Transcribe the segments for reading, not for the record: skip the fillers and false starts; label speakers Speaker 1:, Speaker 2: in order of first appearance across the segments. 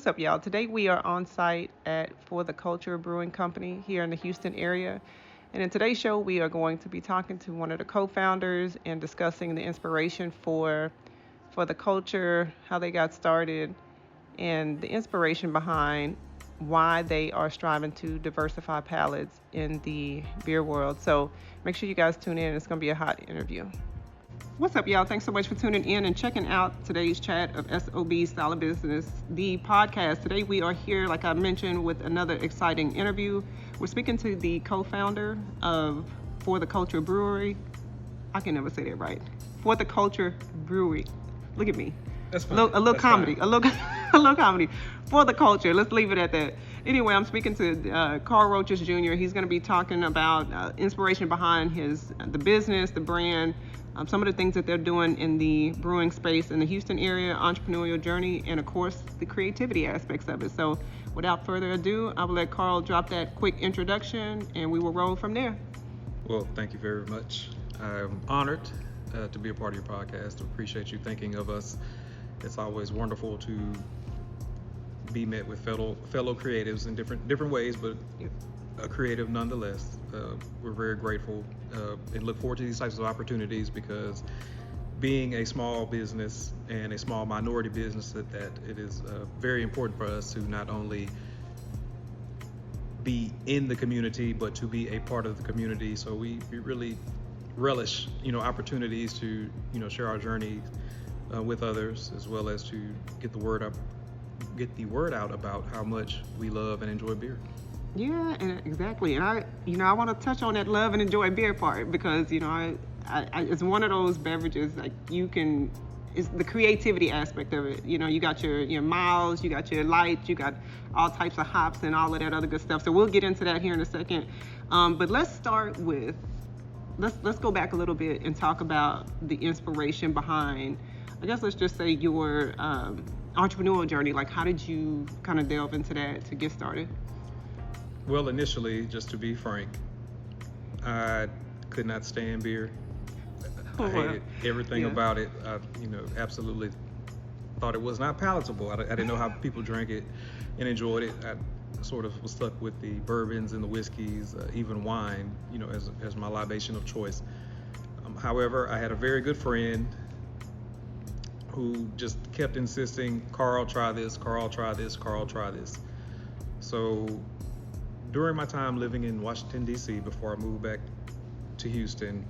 Speaker 1: What's up, y'all? Today we are on site at For the Culture Brewing Company here in the Houston area. And in today's show, we are going to be talking to one of the co-founders and discussing the inspiration for the culture, how they got started, and the inspiration behind why they are striving to diversify palates in the beer world. So make sure you guys tune in. It's going to be a hot interview. What's up, y'all? Thanks so much for tuning in and checking out today's chat of SOB Style of Business, the podcast. Today we are here, like I mentioned, with another exciting interview. We're speaking to the co-founder of For the Culture Brewery. I can never say that right. For the Culture Brewery. Look at me.
Speaker 2: That's fine.
Speaker 1: A little comedy. A little comedy. For the culture. Let's leave it at that. Anyway, I'm speaking to Carl Roaches Jr. He's going to be talking about inspiration behind the business, the brand, some of the things that they're doing in the brewing space in the Houston area, entrepreneurial journey, and of course, the creativity aspects of it. So without further ado, I will let Carl drop that quick introduction and we will roll from there.
Speaker 2: Well, thank you very much. I'm honored to be a part of your podcast. I appreciate you thinking of us. It's always wonderful to be met with fellow creatives in different ways, but a creative nonetheless. We're very grateful and look forward to these types of opportunities because being a small business and a small minority business, that it is very important for us to not only be in the community but to be a part of the community. So we really relish opportunities to share our journey with others, as well as to get the word out about how much we love and enjoy beer.
Speaker 1: Yeah, and exactly. And I want to touch on that love and enjoy beer part because, it's one of those beverages like it's the creativity aspect of it. You got your miles, you got your lights, you got all types of hops and all of that other good stuff. So we'll get into that here in a second. But let's start with, let's go back a little bit and talk about the inspiration behind, I guess let's just say your entrepreneurial journey. Like, how did you kind of delve into that to get started?
Speaker 2: Well, initially, just to be frank, I could not stand beer. I hated everything about it. I, absolutely thought it was not palatable. I didn't know how people drank it and enjoyed it. I sort of was stuck with the bourbons and the whiskeys, even wine, as my libation of choice. However, I had a very good friend who just kept insisting, Carl, try this, Carl, try this, Carl, try this. So during my time living in Washington, D.C., before I moved back to Houston,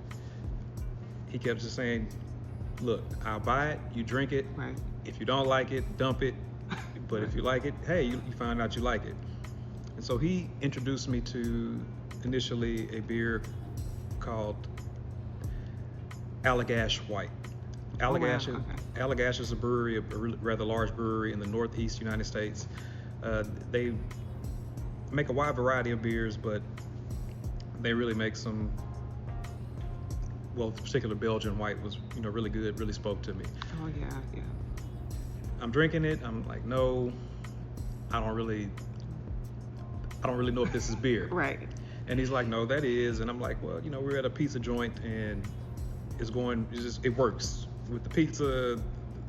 Speaker 2: he kept just saying, look, I'll buy it, you drink it.
Speaker 1: Right.
Speaker 2: If you don't like it, dump it. But if you like it, hey, you find out you like it. And so he introduced me to initially a beer called Allagash White. Allagash is a brewery, a rather large brewery in the northeast United States. They make a wide variety of beers, but they really make some, well, the particular Belgian White was, really good, really spoke to me.
Speaker 1: Oh, yeah.
Speaker 2: I'm drinking it. I'm like, no, I don't really know if this is beer.
Speaker 1: Right.
Speaker 2: And he's like, no, that is. And I'm like, well, we're at a pizza joint and it works with the pizza,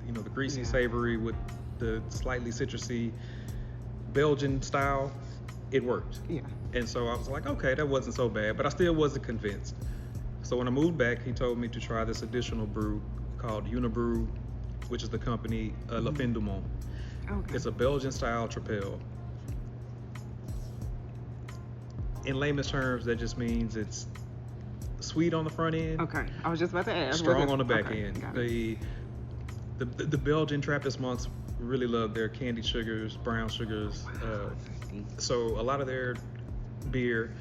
Speaker 2: the greasy, savory with the slightly citrusy Belgian style. It worked.
Speaker 1: Yeah.
Speaker 2: And so I was like, okay, that wasn't so bad, but I still wasn't convinced. So when I moved back, he told me to try this additional brew called Unibrew, which is the company La Fin du Monde.
Speaker 1: Okay.
Speaker 2: It's a Belgian style tripel. In layman's terms, that just means it's sweet on the front end.
Speaker 1: Okay. I was just about to ask.
Speaker 2: Strong on the back end.
Speaker 1: Got
Speaker 2: The Belgian Trappist monks really love their candied sugars, brown sugars. So a lot of their beer,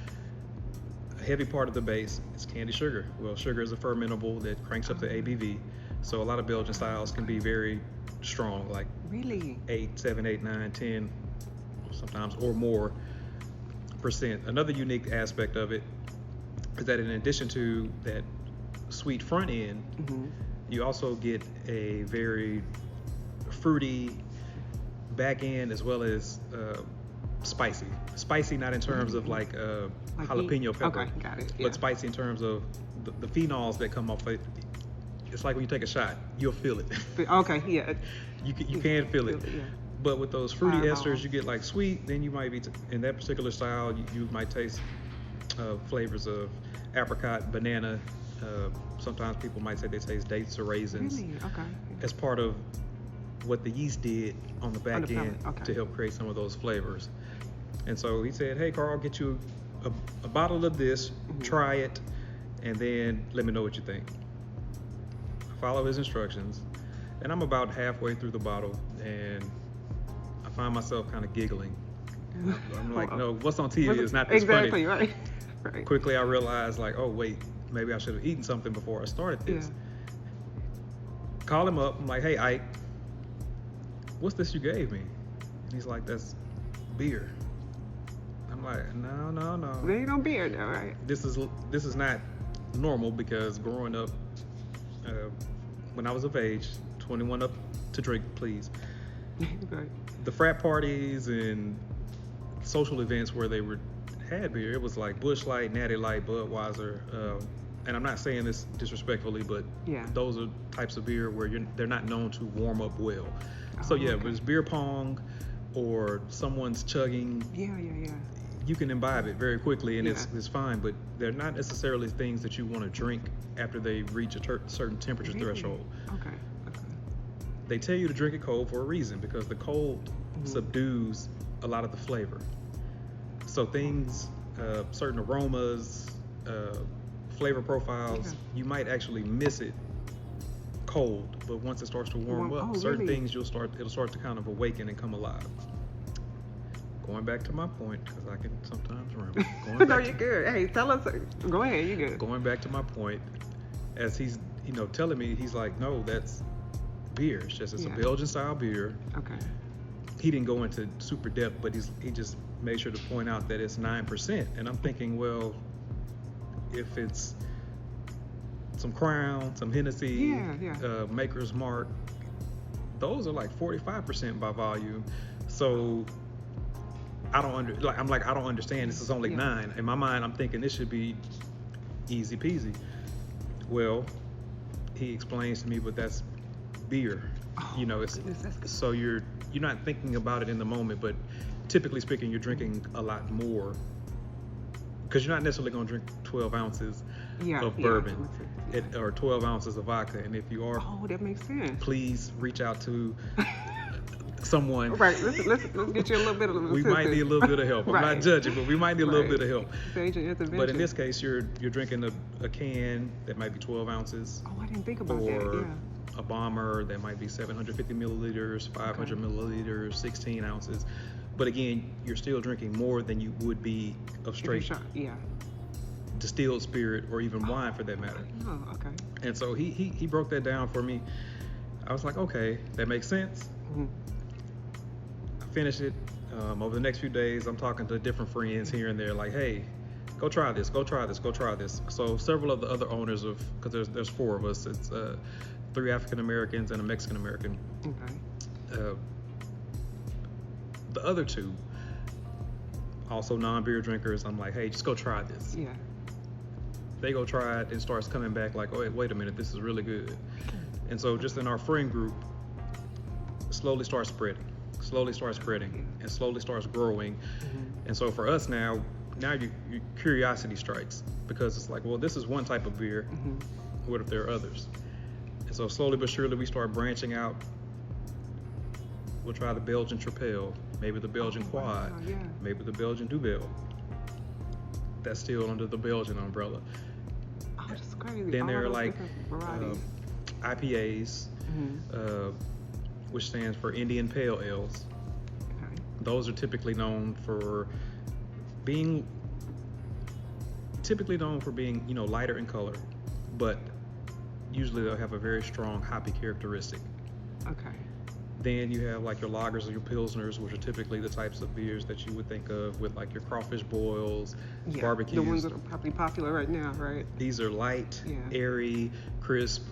Speaker 2: a heavy part of the base is candy sugar. Well, sugar is a fermentable that cranks up the ABV. So a lot of Belgian styles can be very strong, like
Speaker 1: Really?
Speaker 2: 7, 8, 9, 10, sometimes or more percent. Another unique aspect of it is that in addition to that sweet front end, you also get a very fruity back end, as well as spicy not in terms of like jalapeno pepper,
Speaker 1: okay, got it.
Speaker 2: but spicy in terms of the phenols that come off it. It's like when you take a shot, you'll feel it.
Speaker 1: Okay, yeah.
Speaker 2: You can feel it.
Speaker 1: Yeah.
Speaker 2: But with those fruity
Speaker 1: Fireball.
Speaker 2: esters, you get like sweet. Then you might be in that particular style. You might taste flavors of apricot, banana. Sometimes people might say they taste dates or raisins.
Speaker 1: Really? Okay.
Speaker 2: As part of what the yeast did on the back end
Speaker 1: Okay.
Speaker 2: to help create some of those flavors. And so he said, hey, Carl, get you a bottle of this, try it, and then let me know what you think. I follow his instructions, and I'm about halfway through the bottle, and I find myself kind of giggling. I'm like, no, what's on TV is not this
Speaker 1: exactly,
Speaker 2: funny.
Speaker 1: Right.
Speaker 2: Quickly, I realized, like, oh, wait, maybe I should have eaten something before I started this.
Speaker 1: Yeah.
Speaker 2: Call him up. I'm like, hey, Ike, what's this you gave me? And he's like, that's beer. I'm like, no.
Speaker 1: There ain't no beer though, right?
Speaker 2: This is not normal, because growing up, when I was of age, 21 up to drink, please.
Speaker 1: Right.
Speaker 2: The frat parties and social events where they had beer, it was like Busch Light, Natty Light, Budweiser, and I'm not saying this disrespectfully, but those are types of beer where they're not known to warm up well. So yeah,
Speaker 1: okay.
Speaker 2: if it's beer pong or someone's chugging,
Speaker 1: Yeah.
Speaker 2: you can imbibe it very quickly, and it's fine, but they're not necessarily things that you want to drink after they reach a certain temperature threshold.
Speaker 1: Okay.
Speaker 2: They tell you to drink it cold for a reason, because the cold subdues a lot of the flavor. So things, certain aromas, flavor profiles, you might actually miss it cold, but once it starts to warm up, certain things it'll start to kind of awaken and come alive. Going back to my point, because I can sometimes ramble.
Speaker 1: No, you're good. Hey, tell us. Go ahead, you're good.
Speaker 2: Going back to my point, as he's telling me, he's like, no, that's beer. It's a Belgian style beer.
Speaker 1: Okay.
Speaker 2: He didn't go into super depth, but he just made sure to point out that it's 9%. And I'm thinking, well, if it's some Crown, some Hennessy, Maker's Mark, those are like 45% by volume. So I don't understand. This is only 9. In my mind, I'm thinking this should be easy peasy. Well, he explains to me, but that's beer. So you're not thinking about it in the moment, but typically speaking, you're drinking a lot more, because you're not necessarily going to drink 12 ounces of bourbon or 12 ounces of vodka. And if you are,
Speaker 1: that makes sense.
Speaker 2: Please reach out to someone.
Speaker 1: Right. Let's get you a little bit of assistance.
Speaker 2: We might need a little bit of help. I'm not judging, but we might need a little bit of help. But in this case, you're drinking a can that might be 12 ounces.
Speaker 1: Oh, I didn't think about that.
Speaker 2: Or a bomber that might be 750 milliliters, 500 milliliters, 16 ounces. But again, you're still drinking more than you would be of straight distilled spirit, or even wine for that matter.
Speaker 1: Oh, okay.
Speaker 2: And so he broke that down for me. I was like, okay, that makes sense. I finished it. Over the next few days, I'm talking to different friends here and there, like, hey, go try this, go try this, go try this. So several of the other owners because there's 4 of us. It's 3 African Americans and a Mexican American.
Speaker 1: Okay.
Speaker 2: The other 2, also non-beer drinkers, I'm like, hey, just go try this.
Speaker 1: Yeah.
Speaker 2: They go try it and starts coming back like, oh, wait a minute, this is really good. And so just in our friend group, slowly starts spreading, and slowly starts growing. And so for us now your curiosity strikes, because it's like, well, this is one type of beer. What if there are others? And so slowly but surely we start branching out. We'll try the Belgian Tripel, maybe the Belgian Quad, maybe the Belgian Duvel. That's still under the Belgian umbrella.
Speaker 1: Oh, that's crazy.
Speaker 2: Then there are like IPAs, which stands for Indian Pale Ales.
Speaker 1: Okay.
Speaker 2: Those are typically known for being lighter in color, but usually they'll have a very strong hoppy characteristic.
Speaker 1: Okay.
Speaker 2: Then you have like your lagers or your pilsners, which are typically the types of beers that you would think of with like your crawfish boils, barbecues.
Speaker 1: The ones that are probably popular right now, right?
Speaker 2: These are light, airy, crisp.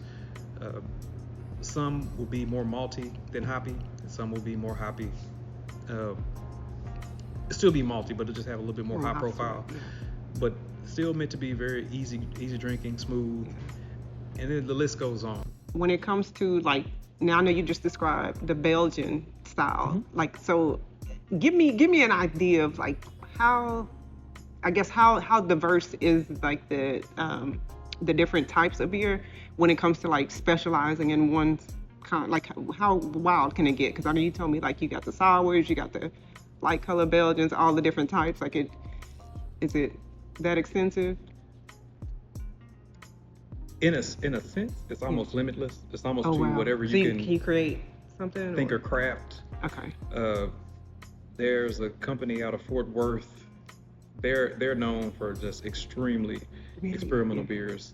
Speaker 2: Some will be more malty than hoppy, and some will be more hoppy. Still be malty, but it'll just have a little bit more high profile. But still meant to be very easy drinking, smooth. And then the list goes on.
Speaker 1: When it comes to like now I know you just described the Belgian style.
Speaker 2: Mm-hmm.
Speaker 1: Like, so give me an idea of like how, I guess how diverse is like the different types of beer when it comes to like specializing in one kind. Like how wild can it get? Because I know you told me like you got the sours, you got the light color Belgians, all the different types. Like is it that extensive?
Speaker 2: In a sense, it's almost limitless. It's almost to
Speaker 1: Wow.
Speaker 2: whatever
Speaker 1: So
Speaker 2: you
Speaker 1: can
Speaker 2: can
Speaker 1: you create something?
Speaker 2: think or craft.
Speaker 1: Okay.
Speaker 2: There's a company out of Fort Worth. They're known for just extremely experimental beers,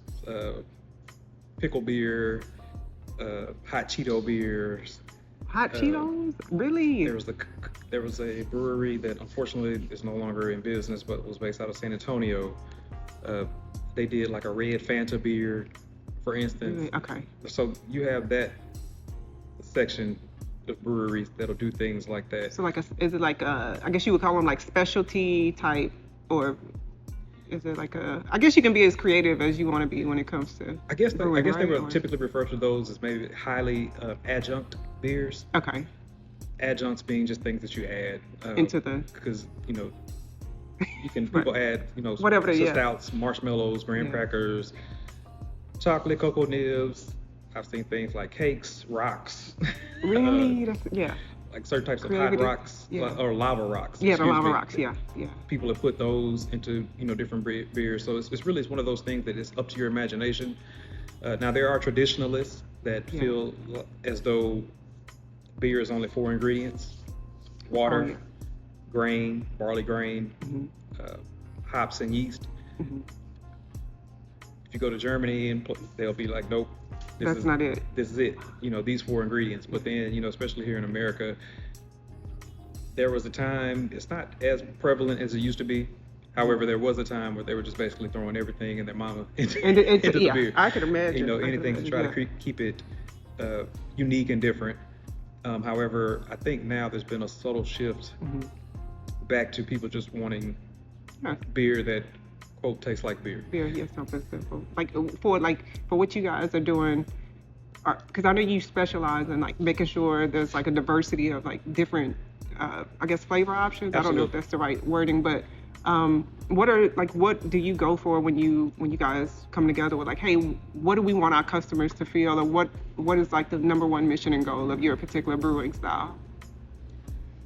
Speaker 2: pickle beer, hot Cheeto beers.
Speaker 1: Hot Cheetos? Really?
Speaker 2: There was a brewery that unfortunately is no longer in business, but was based out of San Antonio. They did like a red Fanta beer, for instance.
Speaker 1: Really? Okay.
Speaker 2: So you have that section of breweries that'll do things like that.
Speaker 1: So is it like I guess you would call them like specialty type, or is it like I guess you can be as creative as you want to be when it comes to
Speaker 2: I guess
Speaker 1: brewing,
Speaker 2: they
Speaker 1: right?
Speaker 2: would typically refer to those as maybe highly adjunct beers.
Speaker 1: Okay.
Speaker 2: Adjuncts being just things that you add
Speaker 1: Into the,
Speaker 2: because you can people add
Speaker 1: whatever
Speaker 2: stouts, marshmallows, graham crackers, chocolate, cocoa nibs. I've seen things like cakes, rocks.
Speaker 1: Really?
Speaker 2: Like certain types of hot
Speaker 1: Creativity.
Speaker 2: rocks
Speaker 1: Yeah.
Speaker 2: or lava rocks.
Speaker 1: Yeah, the
Speaker 2: excuse
Speaker 1: lava
Speaker 2: me.
Speaker 1: rocks. Yeah.
Speaker 2: People have put those into different beers. So it's really one of those things that is up to your imagination. Now there are traditionalists that feel as though beer is only 4 ingredients: water, grain, barley grain, hops, and yeast.
Speaker 1: Mm-hmm.
Speaker 2: If you go to Germany, and they'll be like, nope,
Speaker 1: That's not it.
Speaker 2: This is it. These 4 ingredients. But then, especially here in America, there was a time, it's not as prevalent as it used to be. However, there was a time where they were just basically throwing everything in their mama into the beer.
Speaker 1: I could imagine.
Speaker 2: Anything to try to keep it unique and different. However, I think now there's been a subtle shift back to people just wanting beer that, quote, tastes like beer.
Speaker 1: Beer, yeah, something simple. Like for what you guys are doing, because I know you specialize in like making sure there's like a diversity of like different, I guess, flavor options. Absolutely. I don't know if that's the right wording, but what do you go for when you guys come together with like, hey, what do we want our customers to feel, or what is like the number one mission and goal of your particular brewing style?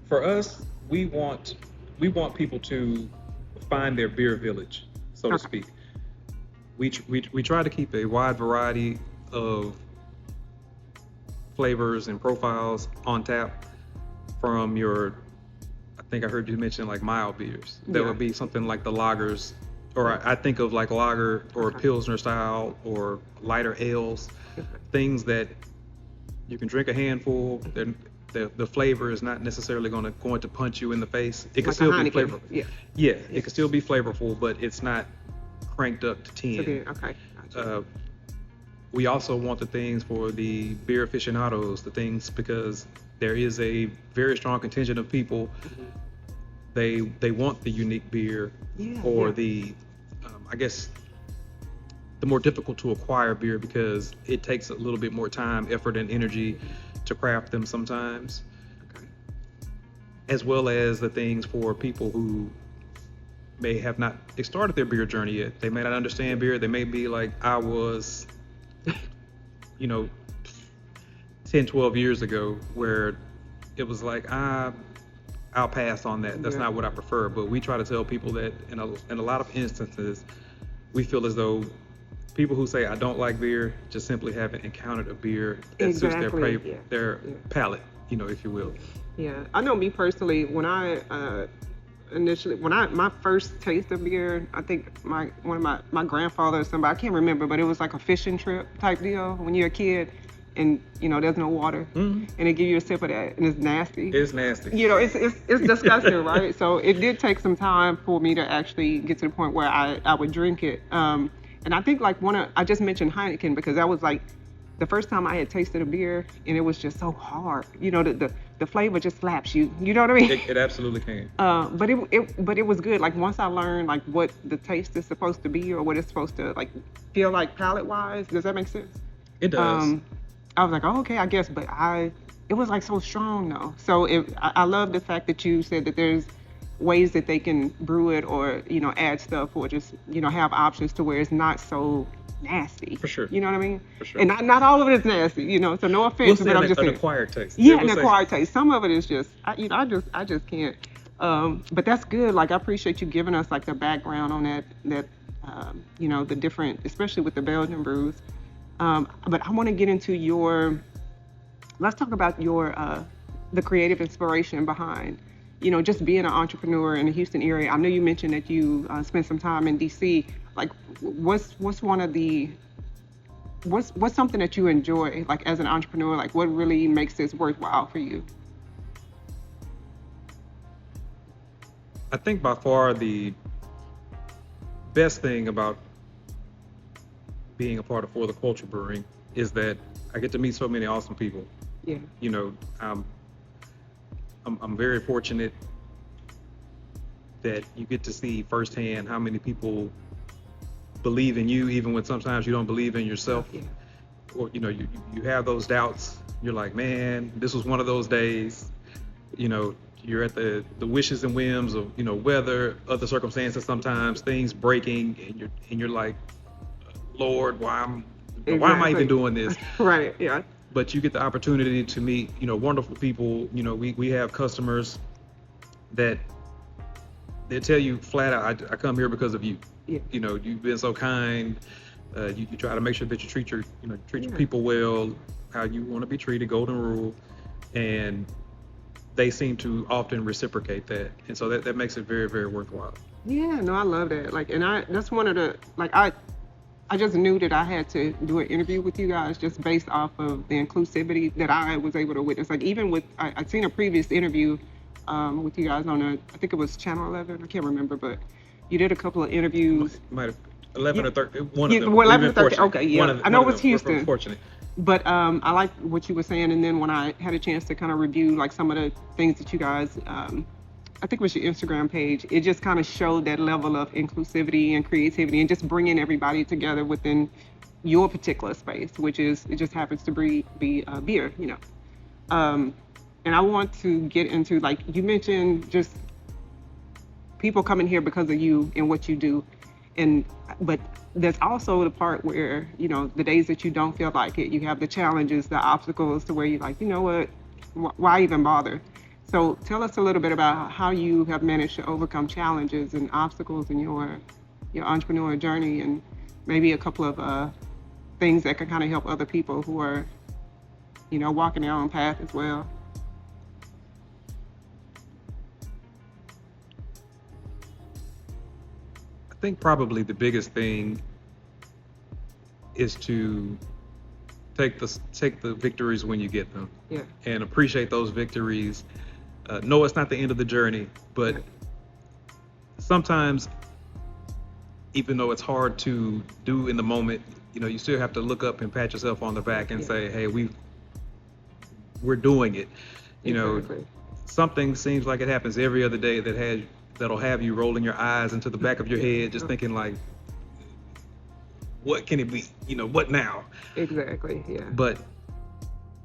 Speaker 2: For us, we want people to find their beer village, so to speak. We try to keep a wide variety of flavors and profiles on tap, from your, I think I heard you mention like mild beers. That would be something like the lagers, or I think of like lager or Pilsner style or lighter ales, things that you can drink a handful. The flavor is not necessarily going to punch you in the face. It can
Speaker 1: like
Speaker 2: still be flavorful.
Speaker 1: Yeah,
Speaker 2: it can still be flavorful, but it's not cranked up to 10.
Speaker 1: Okay.
Speaker 2: Gotcha. We also want the things for the beer aficionados, the things, because there is a very strong contingent of people. They want the unique beer, or the I guess the more difficult to acquire beer, because it takes a little bit more time, effort, and energy to craft them sometimes. As well as the things for people who may have not started their beer journey yet. They may not understand beer. They may be like I was 10, 12 years ago, where it was like, I'll pass on that. That's not what I prefer. But we try to tell people that in a lot of instances, we feel as though people who say I don't like beer just simply haven't encountered a beer that suits their palate, if you will.
Speaker 1: Yeah, I know me personally, when I my first taste of beer, I think one of my grandfather or somebody, I can't remember, but it was like a fishing trip type deal when you're a kid, and there's no water, and they give you a sip of that, and it's nasty.
Speaker 2: It's nasty.
Speaker 1: It's disgusting, right? So it did take some time for me to actually get to the point where I would drink it. And I think like I just mentioned Heineken because that was like the first time I had tasted a beer, and it was just so hard. The flavor just slaps you. You know what I mean?
Speaker 2: It absolutely can.
Speaker 1: But it was good. Like once I learned like what the taste is supposed to be, or what it's supposed to like feel like palate wise. Does that make sense?
Speaker 2: It does.
Speaker 1: I was like, oh, okay, I guess, but it was like so strong though. So I love the fact that you said that there's ways that they can brew it or, add stuff or just, have options to where it's not so nasty.
Speaker 2: For sure.
Speaker 1: You know what I mean?
Speaker 2: For sure.
Speaker 1: And not all of it is nasty, so no offense,
Speaker 2: We'll
Speaker 1: but I'm just
Speaker 2: an
Speaker 1: saying.
Speaker 2: acquired taste.
Speaker 1: Yeah,
Speaker 2: we'll
Speaker 1: an acquired taste. Some of it is just, I just can't. But that's good. Like, I appreciate you giving us like the background on that, the different, especially with the Belgian brews. But I want to get into let's talk about the creative inspiration behind, just being an entrepreneur in the Houston area. I know you mentioned that you spent some time in DC. Like, what's something that you enjoy, like as an entrepreneur? Like, what really makes this worthwhile for you?
Speaker 2: I think by far the best thing about being a part of For the Culture Brewing is that I get to meet so many awesome people.
Speaker 1: Yeah.
Speaker 2: I'm very fortunate that you get to see firsthand how many people believe in you, even when sometimes you don't believe in yourself.
Speaker 1: Yeah.
Speaker 2: Or you have those doubts. You're like, man, this was one of those days. You're at the wishes and whims of weather, other circumstances, sometimes things breaking, and you're like, Lord, why am I even doing this?
Speaker 1: Right. Yeah.
Speaker 2: But you get the opportunity to meet wonderful people. We have customers that they tell you flat out, I come here because of you.
Speaker 1: Yeah.
Speaker 2: You've been so kind. You try to make sure that you treat your people well, how you want to be treated, golden rule, and they seem to often reciprocate that, and so that makes it very, very worthwhile.
Speaker 1: Yeah, no, I love that. Like, and that's one of the, like, I just knew that I had to do an interview with you guys just based off of the inclusivity that I was able to witness. Like, even with, I'd seen a previous interview with you guys on I think it was Channel 11, I can't remember, but you did a couple of interviews.
Speaker 2: Might have 11 or 13, one of them.
Speaker 1: 11 or 13, okay, yeah. I know it was Houston.
Speaker 2: Unfortunate.
Speaker 1: But I like what you were saying, and then when I had a chance to kind of review like some of the things that you guys, I think it was your Instagram page, it just kind of showed that level of inclusivity and creativity and just bringing everybody together within your particular space, which is, it just happens to be beer, And I want to get into, like you mentioned, just people coming here because of you and what you do, but there's also the part where, the days that you don't feel like it, you have the challenges, the obstacles to where you're like, you know what, why even bother? So tell us a little bit about how you have managed to overcome challenges and obstacles in your entrepreneurial journey, and maybe a couple of things that can kind of help other people who are, walking their own path as well.
Speaker 2: I think probably the biggest thing is to take the victories when you get them.
Speaker 1: Yeah.
Speaker 2: And appreciate those victories. No, it's not the end of the journey, but sometimes, even though it's hard to do in the moment, you still have to look up and pat yourself on the back and say, hey, we're doing it.
Speaker 1: Exactly.
Speaker 2: Something seems like it happens every other day that'll have you rolling your eyes into the back of your head, just thinking like, what can it be? What now?
Speaker 1: Exactly, yeah.
Speaker 2: But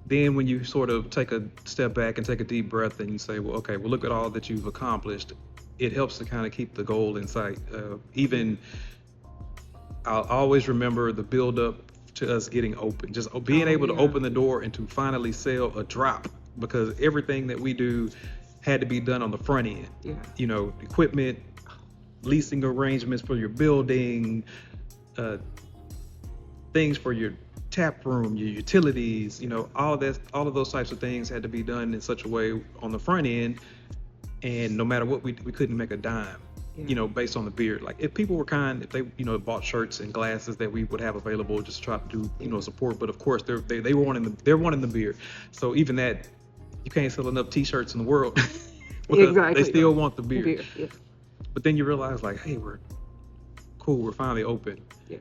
Speaker 2: then when you sort of take a step back and take a deep breath and you say, well, okay, well, look at all that you've accomplished, it helps to kind of keep the goal in sight. I'll always remember the build up to us getting open, just being able to open the door and to finally sell a drop, because everything that we do had to be done on the front end.
Speaker 1: Yeah.
Speaker 2: Equipment, leasing arrangements for your building, things for your tap room, your utilities, all of those types of things had to be done in such a way on the front end, and no matter what, we couldn't make a dime. Based on the beer. Like, if people were kind, if they bought shirts and glasses that we would have available, just try to do support. But of course they're wanting the beer. So even that, you can't sell enough T-shirts in the world because
Speaker 1: Exactly.
Speaker 2: they still want the beer.
Speaker 1: Yeah.
Speaker 2: But then you realize, like, hey, we're cool, we're finally open.
Speaker 1: Yeah.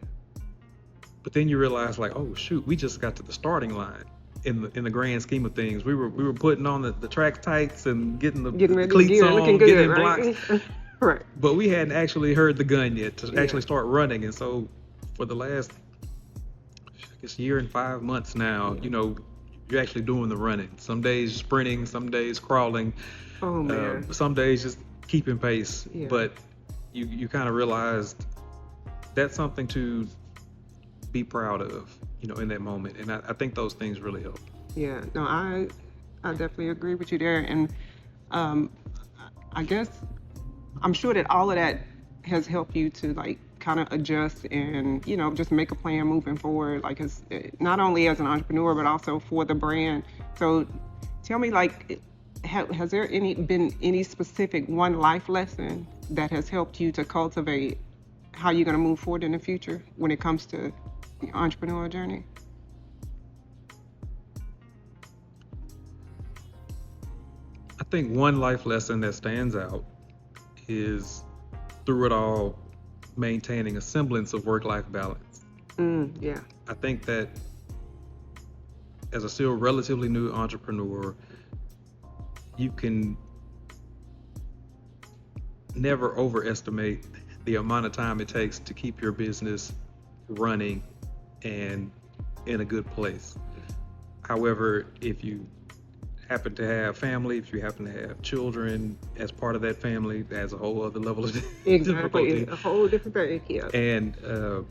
Speaker 2: But then you realize, like, oh shoot, we just got to the starting line. In the grand scheme of things, we were putting on the track tights and getting the cleats
Speaker 1: gear,
Speaker 2: on,
Speaker 1: looking good,
Speaker 2: getting
Speaker 1: right?
Speaker 2: blocks.
Speaker 1: Right.
Speaker 2: But we hadn't actually heard the gun yet to actually start running. And so for the last guess, year and 5 months now,
Speaker 1: Yeah.
Speaker 2: you know, you're actually doing the running. Some days sprinting, some days crawling,
Speaker 1: Oh man.
Speaker 2: some days just keeping pace.
Speaker 1: Yeah.
Speaker 2: But you kind of realized that's something to be proud of, you know, in that moment. And I think those things really help.
Speaker 1: Yeah. No, I definitely agree with you there. And um, I guess I'm sure that all of that has helped you to like kind of adjust and just make a plan moving forward. Like it's not only as an entrepreneur but also for the brand. So tell me, like, has there been any specific one life lesson that has helped you to cultivate how you're going to move forward in the future when it comes to the entrepreneurial journey?
Speaker 2: I think one life lesson that stands out is through it all, maintaining a semblance of work-life balance.
Speaker 1: Yeah.
Speaker 2: I think that as a still relatively new entrepreneur, you can never overestimate the amount of time it takes to keep your business running and in a good place. However, if you happen to have family, if you happen to have children as part of that family, that's a whole other level of
Speaker 1: Exactly.
Speaker 2: difficulty.
Speaker 1: A whole different thing. Yeah.
Speaker 2: And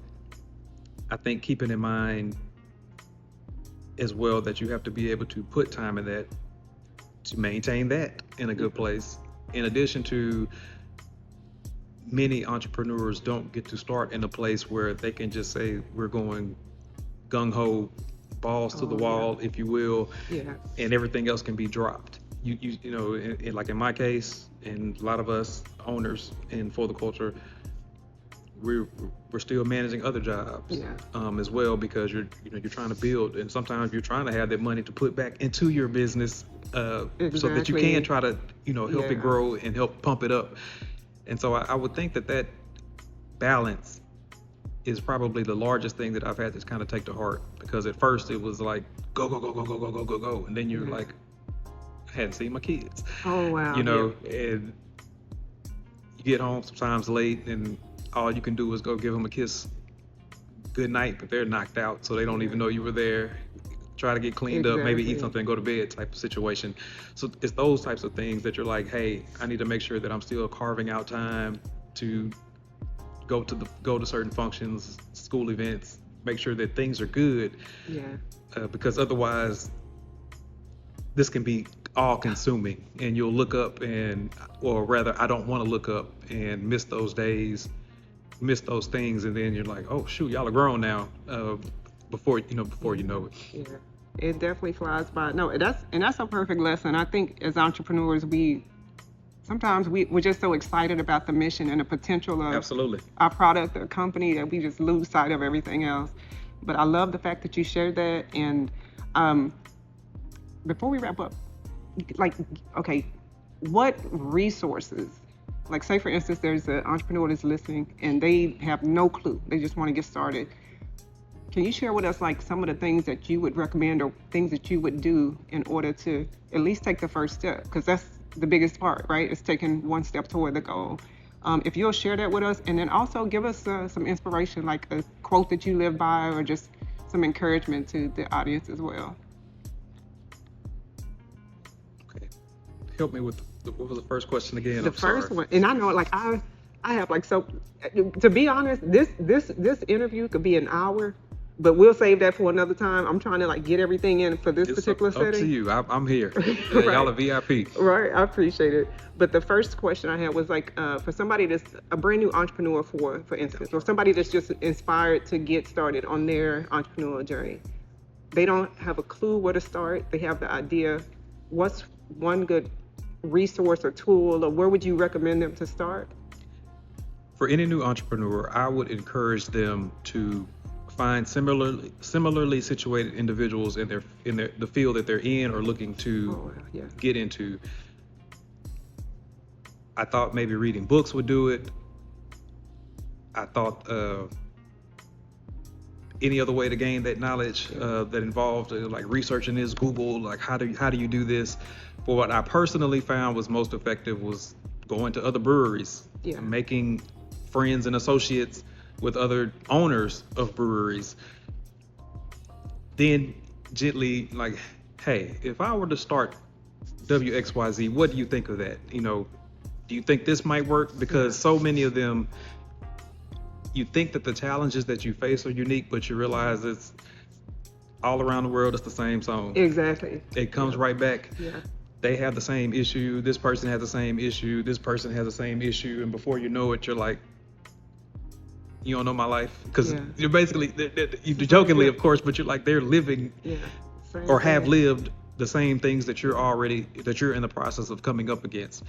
Speaker 2: I think keeping in mind as well that you have to be able to put time in that to maintain that in a good place. In addition to, many entrepreneurs don't get to start in a place where they can just say, we're going gung-ho, balls to the wall, if you will,
Speaker 1: Yeah.
Speaker 2: and everything else can be dropped. You know, like in my case, and a lot of us owners in For the Culture, we're still managing other jobs, as well, because you're trying to build, and sometimes you're trying to have that money to put back into your business, so that you can try to help it grow and help pump it up. And so I would think that balance is probably the largest thing that I've had to kind of take to heart, because at first it was like go go go go go go go go go, and then you're like, I hadn't seen my kids.
Speaker 1: Oh wow.
Speaker 2: And you get home sometimes late, and all you can do is go give them a kiss good night, but they're knocked out, so they don't even know you were there. Try to get cleaned up, maybe eat something, go to bed type of situation. So it's those types of things that you're like, hey, I need to make sure that I'm still carving out time to go to certain functions, school events, make sure that things are good. Because otherwise this can be all consuming, and you'll look up or rather I don't want to look up and miss those days, miss those things, and then you're like, oh shoot, y'all are grown now, before you know it.
Speaker 1: Yeah, it definitely flies by. No, that's a perfect lesson. I think as entrepreneurs, sometimes we're just so excited about the mission and the potential of
Speaker 2: Absolutely.
Speaker 1: our product or company that we just lose sight of everything else. But I love the fact that you shared that. And before we wrap up, like, okay, what resources, like say for instance, there's an entrepreneur that's listening and they have no clue, they just want to get started. Can you share with us like some of the things that you would recommend or things that you would do in order to at least take the first step? Because that's the biggest part, right? It's taking one step toward the goal. If you'll share that with us, and then also give us some inspiration, like a quote that you live by, or just some encouragement to the audience as well.
Speaker 2: Okay. Help me with what was the first question again?
Speaker 1: The first one, and I know, like I have like, so to be honest, this interview could be an hour, but we'll save that for another time. I'm trying to like get everything in for this particular setting.
Speaker 2: Up to you. I'm here.
Speaker 1: Right.
Speaker 2: Y'all are VIP.
Speaker 1: Right. I appreciate it. But the first question I had was like, for somebody that's a brand new entrepreneur, for instance, or somebody that's just inspired to get started on their entrepreneurial journey. They don't have a clue where to start. They have the idea. What's one good resource or tool, or where would you recommend them to start?
Speaker 2: For any new entrepreneur, I would encourage them to find similarly situated individuals in the field that they're in or looking to get into. I thought maybe reading books would do it. I thought any other way to gain that knowledge that involved like researching this, Google, like how do you do this. But what I personally found was most effective was going to other breweries, making friends and associates with other owners of breweries, then gently like, hey, if I were to start WXYZ, what do you think of that? Do you think this might work? Because so many of them, you think that the challenges that you face are unique, but you realize it's all around the world, it's the same song.
Speaker 1: Exactly.
Speaker 2: It comes right back.
Speaker 1: Yeah.
Speaker 2: They have the same issue. This person has the same issue. This person has the same issue. And before you know it, you're like, you don't know my life. Because you're basically, you jokingly, of course, but you're like, they're living or have lived the same things that you're in the process of coming up against.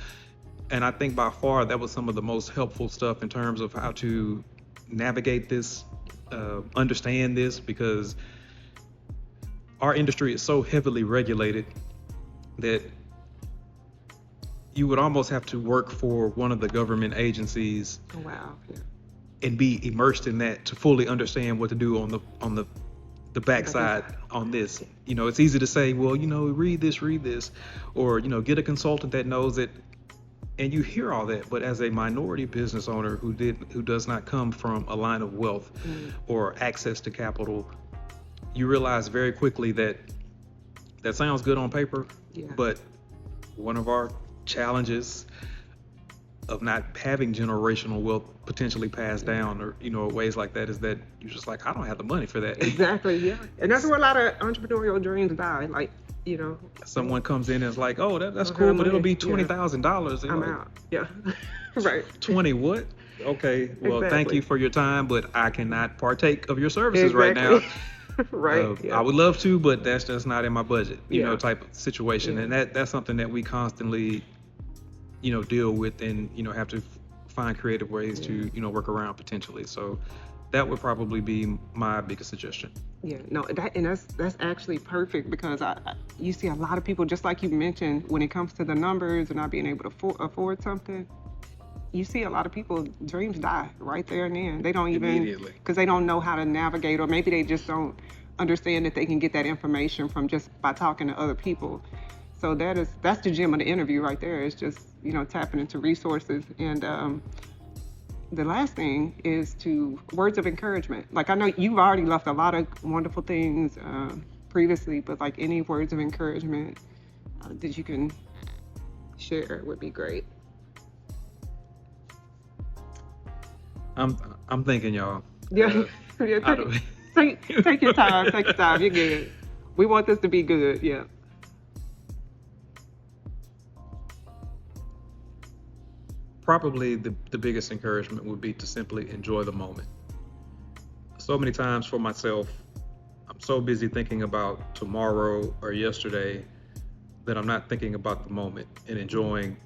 Speaker 2: And I think by far that was some of the most helpful stuff in terms of how to navigate this, understand this, because our industry is so heavily regulated that you would almost have to work for one of the government agencies.
Speaker 1: Oh, wow. Yeah.
Speaker 2: And be immersed in that to fully understand what to do on the backside on this. It's easy to say, well, read this, or get a consultant that knows it, and you hear all that. But as a minority business owner who does not come from a line of wealth or access to capital, you realize very quickly that sounds good on paper, but one of our challenges of not having generational wealth potentially passed down, or ways like that, is that you're just like, I don't have the money for that.
Speaker 1: Exactly, yeah. And that's where a lot of entrepreneurial dreams die. Like,
Speaker 2: someone comes in and is like, oh, that's cool, but it'll be $20,000.
Speaker 1: I'm out. Yeah. Right.
Speaker 2: 20 what? Okay, well, thank you for your time, but I cannot partake of your services right now.
Speaker 1: Right.
Speaker 2: I would love to, but that's just not in my budget, type of situation. And that's something that we constantly deal with, and have to find creative ways to work around potentially. So that would probably be my biggest suggestion. That's actually perfect, because you see a lot of people, just like you mentioned, when it comes to the numbers and not being able to afford something, you see a lot of people, dreams die right there and then. They don't even, because they don't know how to navigate, or maybe they just don't understand that they can get that information from just by talking to other people. So that's the gem of the interview right there. It's just, tapping into resources. And the last thing is words of encouragement. Like, I know you've already left a lot of wonderful things previously, but like any words of encouragement that you can share would be great. I'm thinking, y'all.
Speaker 1: Yeah. Take your time. Take your time. You're good. We want this to be good. Yeah.
Speaker 2: Probably the biggest encouragement would be to simply enjoy the moment. So many times for myself, I'm so busy thinking about tomorrow or yesterday that I'm not thinking about the moment and enjoying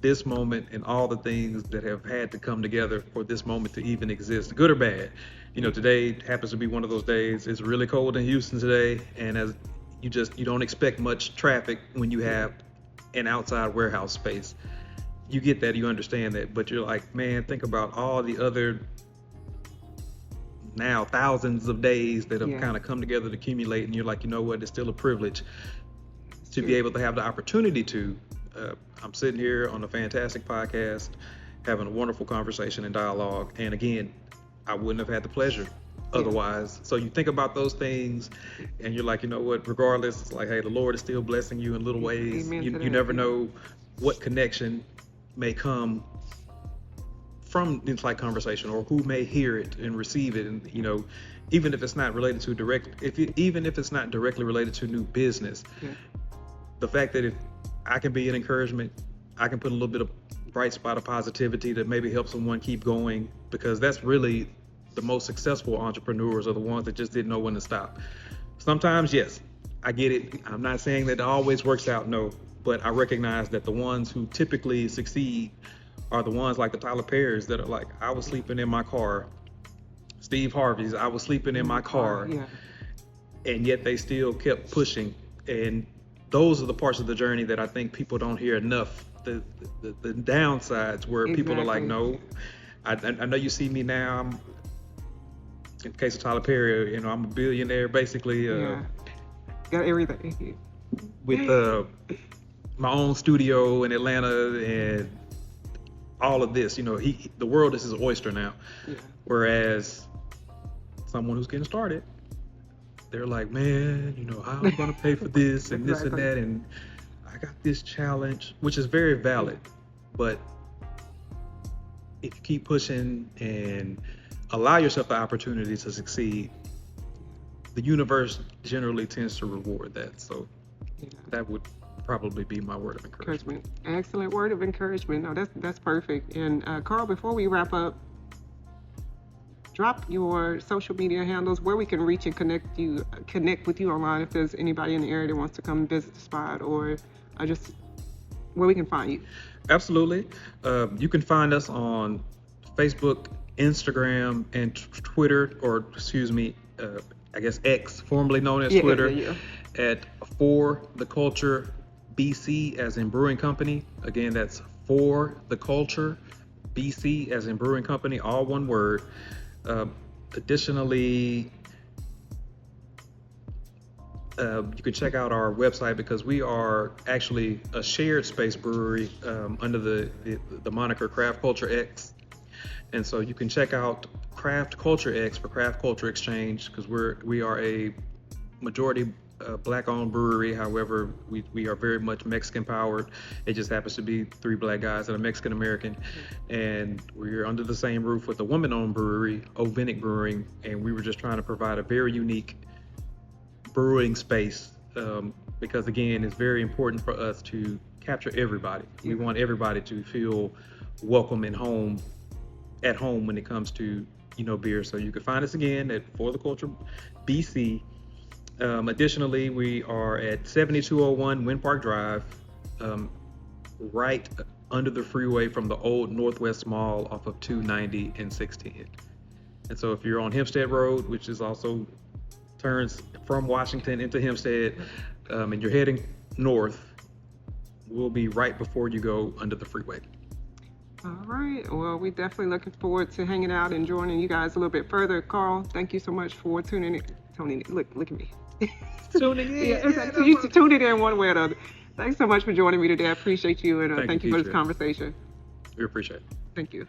Speaker 2: this moment and all the things that have had to come together for this moment to even exist, good or bad. Today happens to be one of those days. It's really cold in Houston today, and as you don't expect much traffic when you have an outside warehouse space. You get that, you understand that, but you're like, man, think about all the other now thousands of days that have kind of come together to accumulate, and you're like, you know what, it's still a privilege to be able to have the opportunity to. I'm sitting here on a fantastic podcast, having a wonderful conversation and dialogue, and again, I wouldn't have had the pleasure otherwise. So you think about those things, and you're like, you know what, regardless, it's like, hey, the Lord is still blessing you in little ways. You never know what connection may come from this like conversation, or who may hear it and receive it, and even if it's not related to even if it's not directly related to new business, the fact that if I can be an encouragement, I can put a little bit of bright spot of positivity that maybe help someone keep going, because that's really the most successful entrepreneurs are the ones that just didn't know when to stop. Sometimes, yes, I get it. I'm not saying that it always works out, no, but I recognize that the ones who typically succeed are the ones like the Tyler Perrys that are like, I was sleeping in my car. Steve Harvey's, I was sleeping in my car. And yet they still kept pushing. And those are the parts of the journey that I think people don't hear enough. The downsides where people are like, no, I know you see me now. I'm, in the case of Tyler Perry, I'm a billionaire basically.
Speaker 1: Got everything.
Speaker 2: With my own studio in Atlanta and all of this, the world is his oyster now. Whereas someone who's getting started they're like, man, how I'm gonna pay for this and this and
Speaker 1: Exactly.
Speaker 2: that, and I got this challenge, which is very valid. But if you keep pushing and allow yourself the opportunity to succeed, the universe generally tends to reward that. So that would probably be my word of encouragement.
Speaker 1: Excellent word of encouragement. No, that's perfect. And Carl, before we wrap up, drop your social media handles where we can reach and connect with you online if there's anybody in the area that wants to come visit the spot, or just where we can find you.
Speaker 2: Absolutely. You can find us on Facebook, Instagram, and Twitter, or excuse me, I guess X, formerly known as Twitter, at For the Culture BC, as in Brewing Company. Again, that's For the Culture BC, as in Brewing Company, all one word. Additionally, you can check out our website because we are actually a shared space brewery under the moniker Craft Culture X. And so you can check out Craft Culture X for Craft Culture Exchange, because we are a majority black-owned brewery. However, we are very much Mexican-powered. It just happens to be 3 black guys and a Mexican-American. And we're under the same roof with a woman-owned brewery, Ovenic Brewing, and we were just trying to provide a very unique brewing space, because again, it's very important for us to capture everybody. We want everybody to feel welcome and at home when it comes to beer. So you can find us again at For the Culture BC. Additionally, we are at 7201 Wind Park Drive, right under the freeway from the old Northwest Mall off of 290 and 610. And so if you're on Hempstead Road, which is also turns from Washington into Hempstead, and you're heading north, we'll be right before you go under the freeway.
Speaker 1: All right. Well, we're definitely looking forward to hanging out and joining you guys a little bit further. Carl, thank you so much for tuning in. Look at me.
Speaker 2: Tuning in.
Speaker 1: You tuning in one way or another. Thanks so much for joining me today. I appreciate you, and thank you for this
Speaker 2: Keetria.
Speaker 1: conversation.
Speaker 2: We appreciate it.
Speaker 1: Thank you.